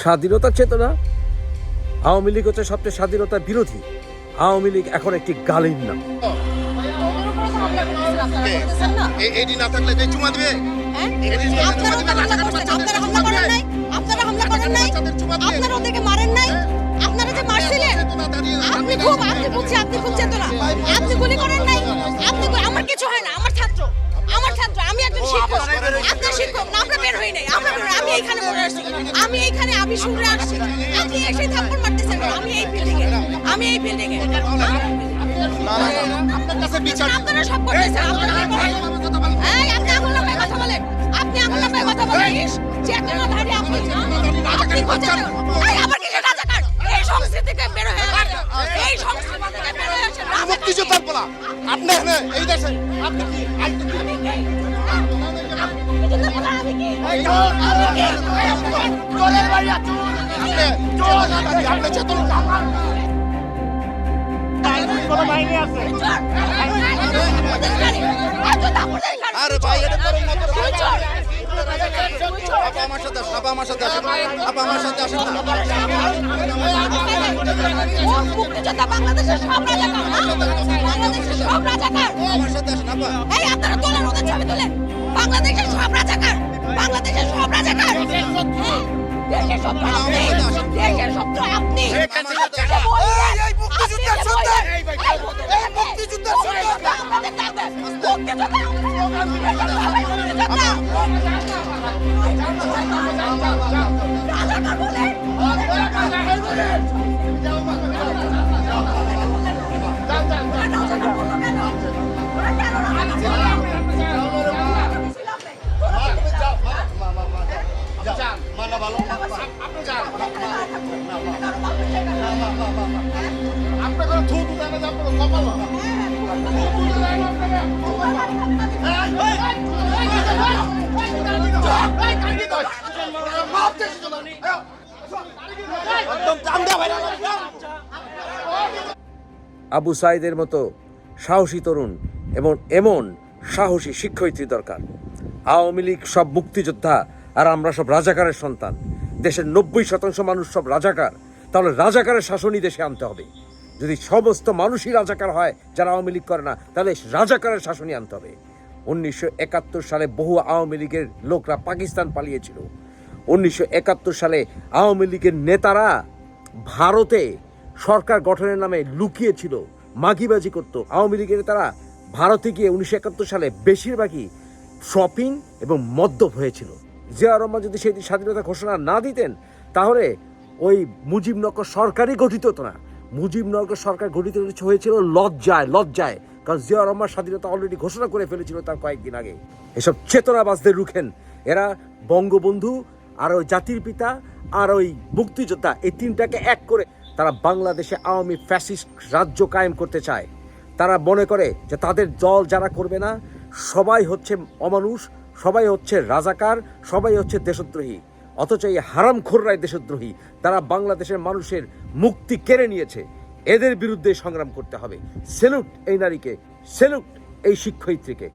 স্বাধীনতা চেতনা। আওয়ামী লীগ হচ্ছে সবচেয়ে স্বাধীনতা বিরোধী। আওয়ামী লীগ এখন একটি গালির নাম। এডি না থাকলে যে চুমা দিবে, আপনারা হামলা করেন নাই, আপনারা ওদেরকে মারেন নাই, আপনারা যে মারছিলেন আপনি খুব চেতনা, আপনি গুলি করেন নাই, আমার কিছু হয় না, আমার ছাত্র, আমি একজন শিক্ষক, আপনার শিক্ষক না, আমরা বের হই নাই, আমি এইখানে পড়ে আসছি, আমি শুনে আসছি, আপনি এসে থাপ্পড় মারতেছেন, আমি এই বিল্ডিংয়ে আপনার কাছে বিচার আপনারা সব করতেছেন, আপনি আঙুল নামায় কথা বলেন, চেতনাধারী আপনি করছেন, আবার কি রাজাকার, এই সংস্কৃতি থেকে বের হয়ে আসেন, মুক্তিযোদ্ধার বলা আপনি এই দেশে আপনি কি আরে ভাই এটা করেন না, আমার সাথে আসেন মুক্তিযোদ্ধা বাংলাদেশের সব রাজাকার, আমার সাথে আসেন আপা। এই আপনারা তোলেন ওদের ছবি তোলেন, বাংলাদেশের সব রাজাকার, দেশের শত্রু আপনি, আবু সাইদের মতো সাহসী তরুণ এবং এমন সাহসী শিক্ষয়িত্রী দরকার। আওয়ামী লীগ সব মুক্তিযোদ্ধা আর আমরা সব রাজাকারের সন্তান। দেশের 90% মানুষ সব রাজাকার, তাহলে রাজাকারের শাসনই দেশে আনতে হবে। যদি সমস্ত মানুষই রাজাকার হয় যারা আওয়ামী লীগ করে না, তাহলে রাজাকারের শাসনই আনতে হবে। 1971 সালে বহু আওয়ামী লীগের লোকরা পাকিস্তান পালিয়েছিল। 1971 সালে আওয়ামী লীগের নেতারা ভারতে সরকার গঠনের নামে লুকিয়েছিল, মাগিবাজি করত। আওয়ামী লীগের নেতারা ভারতে গিয়ে 1971 সালে বেশিরভাগই শপিং এবং মদ্যপ হয়েছিল। জিয়া রহমান যদি সেই স্বাধীনতা ঘোষণা না দিতেন, তাহলে ওই মুজিবনগর সরকারই গঠিত হতো না। মুজিবনগর সরকার গঠিত হয়েছিল লজ্জায়, কারণ জিয়া রহমান স্বাধীনতা অলরেডি ঘোষণা করে ফেলেছিল তার কয়েকদিন আগে। এসব চেতনাবাজদের রুখেন। এরা বঙ্গবন্ধু আর ওই জাতির পিতা আর ওই মুক্তিযোদ্ধা, এই তিনটাকে এক করে তারা বাংলাদেশে আওয়ামী ফ্যাসিস্ট রাজ্য কায়েম করতে চায়। তারা মনে করে যে তাদের দল যারা করবে না, সবাই হচ্ছে অমানুষ, সবাই হচ্ছে রাজাকার, সবাই হচ্ছে দেশদ্রোহী। অথচ এই হারামখোররাই দেশদ্রোহী। তারা বাংলাদেশের মানুষের মুক্তি কেড়ে নিয়েছে। এদের বিরুদ্ধে সংগ্রাম করতে হবে। স্যালুট এই নারীকে, স্যালুট এই শিক্ষয়িত্রীকে।